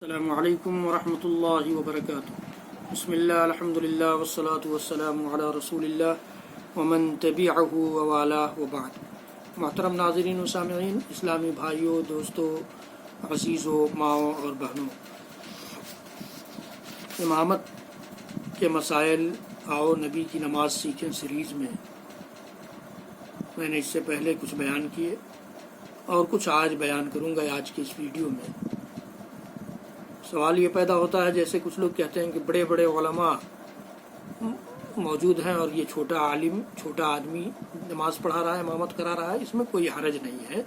السلام علیکم ورحمۃ اللہ وبرکاتہ۔ بسم اللہ الحمد للہ والصلاة والسلام علی رسول اللہ ومن تبعہ ووالاہ وبعد۔ محترم ناظرین و سامعین، اسلامی بھائیوں، دوستوں، عزیزوں، ماؤں اور بہنوں، امامت کے مسائل آؤ نبی کی نماز سیکھیں سیریز میں نے اس سے پہلے کچھ بیان کیے اور کچھ آج بیان کروں گا آج کی اس ویڈیو میں۔ سوال یہ پیدا ہوتا ہے، جیسے کچھ لوگ کہتے ہیں کہ بڑے بڑے علماء موجود ہیں اور یہ چھوٹا عالم، چھوٹا آدمی نماز پڑھا رہا ہے، امامت کرا رہا ہے، اس میں کوئی حرج نہیں ہے۔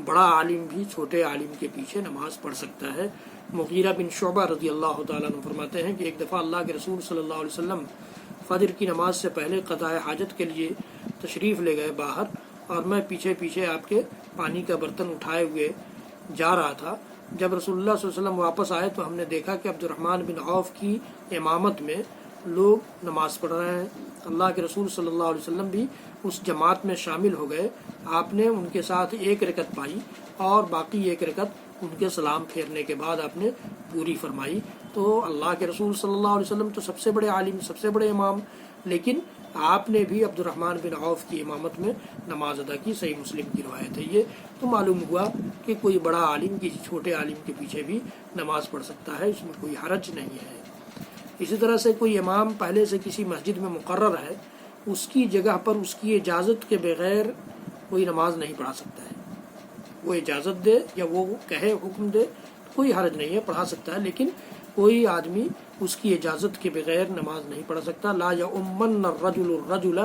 بڑا عالم بھی چھوٹے عالم کے پیچھے نماز پڑھ سکتا ہے۔ مغیرہ بن شعبہ رضی اللہ تعالیٰ عنہ فرماتے ہیں کہ ایک دفعہ اللہ کے رسول صلی اللہ علیہ وسلم فجر کی نماز سے پہلے قضاء حاجت کے لیے تشریف لے گئے باہر، اور میں پیچھے پیچھے آپ کے پانی کا برتن اٹھائے ہوئے جا رہا تھا۔ جب رسول اللہ صلی اللہ علیہ وسلم واپس آئے تو ہم نے دیکھا کہ عبد الرحمن بن عوف کی امامت میں لوگ نماز پڑھ رہے ہیں۔ اللہ کے رسول صلی اللہ علیہ وسلم بھی اس جماعت میں شامل ہو گئے۔ آپ نے ان کے ساتھ ایک رکعت پائی اور باقی ایک رکعت ان کے سلام پھیرنے کے بعد آپ نے پوری فرمائی۔ تو اللہ کے رسول صلی اللہ علیہ وسلم تو سب سے بڑے عالم، سب سے بڑے امام، لیکن آپ نے بھی عبد الرحمن بن عوف کی امامت میں نماز ادا کی۔ صحیح مسلم کی روایت ہے یہ۔ تو معلوم ہوا کہ کوئی بڑا عالم کسی چھوٹے عالم کے پیچھے بھی نماز پڑھ سکتا ہے، اس میں کوئی حرج نہیں ہے۔ اسی طرح سے کوئی امام پہلے سے کسی مسجد میں مقرر ہے، اس کی جگہ پر اس کی اجازت کے بغیر کوئی نماز نہیں پڑھا سکتا ہے۔ وہ اجازت دے یا وہ کہے، حکم دے، کوئی حرج نہیں ہے، پڑھا سکتا ہے، لیکن کوئی آدمی اس کی اجازت کے بغیر نماز نہیں پڑھ سکتا۔ لا یؤمن الرجل الرجل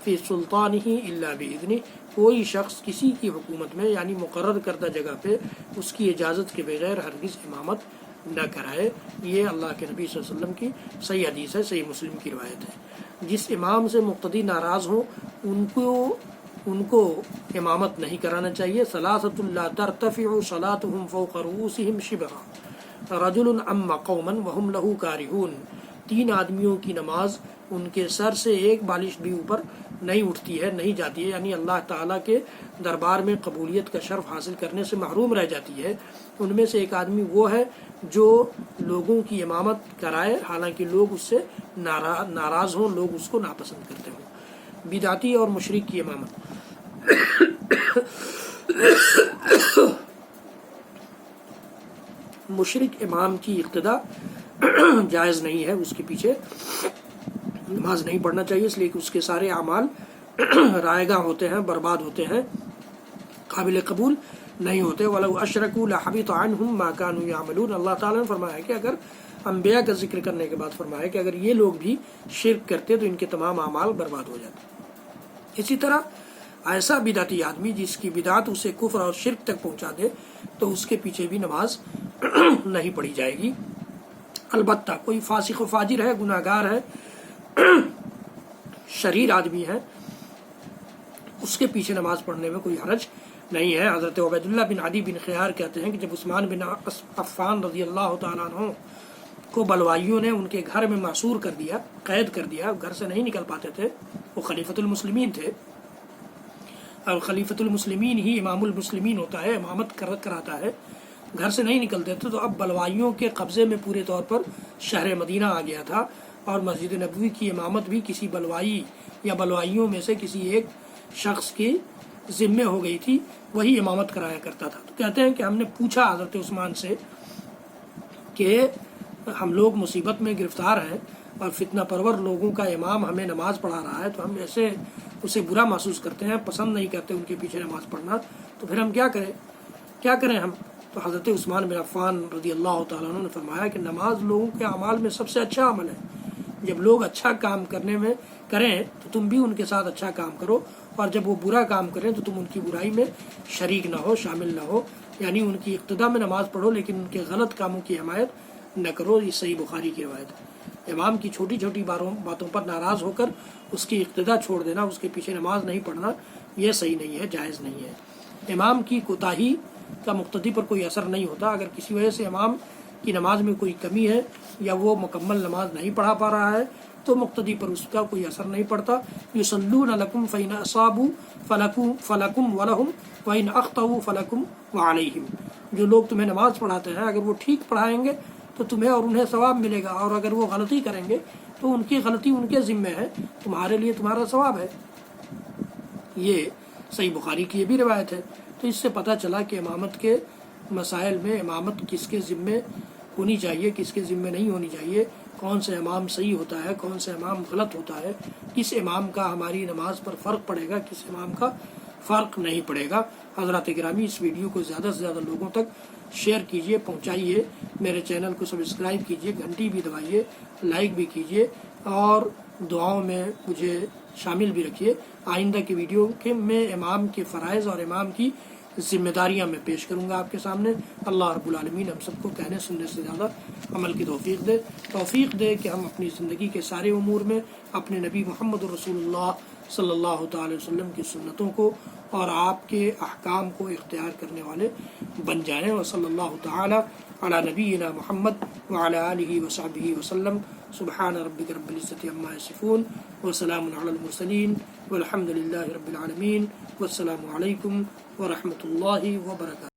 فی سلطانہ الا باذنہ، کوئی شخص کسی کی حکومت میں یعنی مقرر کردہ جگہ پہ اس کی اجازت کے بغیر ہرگز امامت نہ کرائے۔ یہ اللہ کے نبی صلی اللہ علیہ وسلم کی صحیح حدیث ہے، صحیح مسلم کی روایت ہے۔ جس امام سے مقتدی ناراض ہوں ان کو امامت نہیں کرانا چاہیے۔ ثلاثۃ لا ترتفع صلاتهم فوق رؤوسهم شبرا رجل اما قوما وهم له کارہون، تین آدمیوں کی نماز ان کے سر سے ایک بالش بھی اوپر نہیں اٹھتی ہے، نہیں جاتی ہے، یعنی اللہ تعالیٰ کے دربار میں قبولیت کا شرف حاصل کرنے سے محروم رہ جاتی ہے۔ ان میں سے ایک آدمی وہ ہے جو لوگوں کی امامت کرائے حالانکہ لوگ اس سے ناراض ہوں، لوگ اس کو ناپسند کرتے ہوں۔ بدعتی اور مشرک کی امامت مشرک امام کی اقتداء جائز نہیں ہے، اس کے پیچھے نماز نہیں پڑھنا چاہیے، اس لیے کہ اس کے سارے اعمال رائے گاں ہوتے ہیں، برباد ہوتے ہیں، قابل قبول نہیں ہوتے۔ وَلَوْ أَشْرَكُوا لَحَبِطَ عَنْهُمْ مَا كَانُوا يَعْمَلُونَ، اللہ تعالیٰ نے فرمایا کہ اگر انبیاء کا ذکر کرنے کے بعد فرمایا کہ اگر یہ لوگ بھی شرک کرتے تو ان کے تمام اعمال برباد ہو جاتے۔ اسی طرح ایسا بدعتی آدمی جس کی بدعت اسے کفر اور شرک تک پہنچا دے تو اس کے پیچھے بھی نماز نہیں پڑھی جائے گی۔ البتہ کوئی فاسق و فاجر ہے، گناہ گار ہے، شریر آدمی ہے، اس کے پیچھے نماز پڑھنے میں کوئی حرج نہیں ہے۔ حضرت عبید اللہ بن عدی بن خیار کہتے ہیں کہ جب عثمان بن عفان رضی اللہ تعالیٰ عنہ کو بلوائیوں نے ان کے گھر میں محصور کر دیا، قید کر دیا، گھر سے نہیں نکل پاتے تھے، وہ خلیفۃ المسلمین تھے، اور خلیفۃ المسلمین ہی امام المسلمین ہوتا ہے، امامت کراتا ہے، گھر سے نہیں نکلتے تھے، تو اب بلوائیوں کے قبضے میں پورے طور پر شہر مدینہ آ گیا تھا، اور مسجد نبوی کی امامت بھی کسی بلوائی یا بلوائیوں میں سے کسی ایک شخص کی ذمہ ہو گئی تھی، وہی امامت کرایا کرتا تھا۔ تو کہتے ہیں کہ ہم نے پوچھا حضرت عثمان سے کہ ہم لوگ مصیبت میں گرفتار ہیں اور فتنہ پرور لوگوں کا امام ہمیں نماز پڑھا رہا ہے، تو ہم ایسے اسے برا محسوس کرتے ہیں، پسند نہیں کرتے ان کے پیچھے نماز پڑھنا، تو پھر ہم کیا کریں ہم؟ تو حضرت عثمان بن عفان رضی اللہ تعالیٰ عنہ نے فرمایا کہ نماز لوگوں کے اعمال میں سب سے اچھا عمل ہے، جب لوگ اچھا کام کریں تو تم بھی ان کے ساتھ اچھا کام کرو، اور جب وہ برا کام کریں تو تم ان کی برائی میں شریک نہ ہو، شامل نہ ہو، یعنی ان کی اقتداء میں نماز پڑھو لیکن ان کے غلط کاموں کی حمایت نہ کرو۔ یہ صحیح بخاری کی روایت ہے۔ امام کی چھوٹی چھوٹی باتوں پر ناراض ہو کر اس کی اقتداء چھوڑ دینا، اس کے پیچھے نماز نہیں پڑھنا، یہ صحیح نہیں ہے، جائز نہیں ہے۔ امام کی کوتاہی کا مقتدی پر کوئی اثر نہیں ہوتا۔ اگر کسی وجہ سے امام کی نماز میں کوئی کمی ہے یا وہ مکمل نماز نہیں پڑھا پا رہا ہے تو مقتدی پر اس کا کوئی اثر نہیں پڑتا. یصلون لکم فإن اصابوا فلکم ولہم وإن اخطأوا فلکم وعلیہم. جو لوگ تمہیں نماز پڑھاتے ہیں اگر وہ ٹھیک پڑھائیں گے تو تمہیں اور انہیں ثواب ملے گا، اور اگر وہ غلطی کریں گے تو ان کی غلطی ان کے ذمہ ہے، تمہارے لیے تمہارا ثواب ہے. یہ صحیح بخاری کی یہ بھی روایت ہے. تو اس سے پتہ چلا کہ امامت کے مسائل میں امامت کس کے ذمے ہونی چاہیے، کس کے ذمے نہیں ہونی چاہیے، کون سے امام صحیح ہوتا ہے، کون سے امام غلط ہوتا ہے، کس امام کا ہماری نماز پر فرق پڑے گا، کس امام کا فرق نہیں پڑے گا. حضرات گرامی، اس ویڈیو کو زیادہ سے زیادہ لوگوں تک شیئر کیجئے، پہنچائیے، میرے چینل کو سبسکرائب کیجئے، گھنٹی بھی دبائیے، لائک بھی کیجئے، اور دعاؤں میں مجھے شامل بھی رکھیے. آئندہ کی ویڈیو میں امام کے فرائض اور امام کی ذمہ داریاں میں پیش کروں گا آپ کے سامنے. اللہ رب العالمین ہم سب کو کہنے سننے سے زیادہ عمل کی توفیق دے کہ ہم اپنی زندگی کے سارے امور میں اپنے نبی محمد رسول اللہ صلی اللہ تعالی وسلم کی سنتوں کو اور آپ کے احکام کو اختیار کرنے والے بن جائیں. وصلی اللہ تعالی علی نبینا محمد وعلی آلہ وصحبہ وسلم. سبحان ربک رب العزۃ عما یصفون وسلام علی المرسلین والحمد للہ رب العالمین. والسلام علیکم ورحمۃ اللہ وبرکاتہ.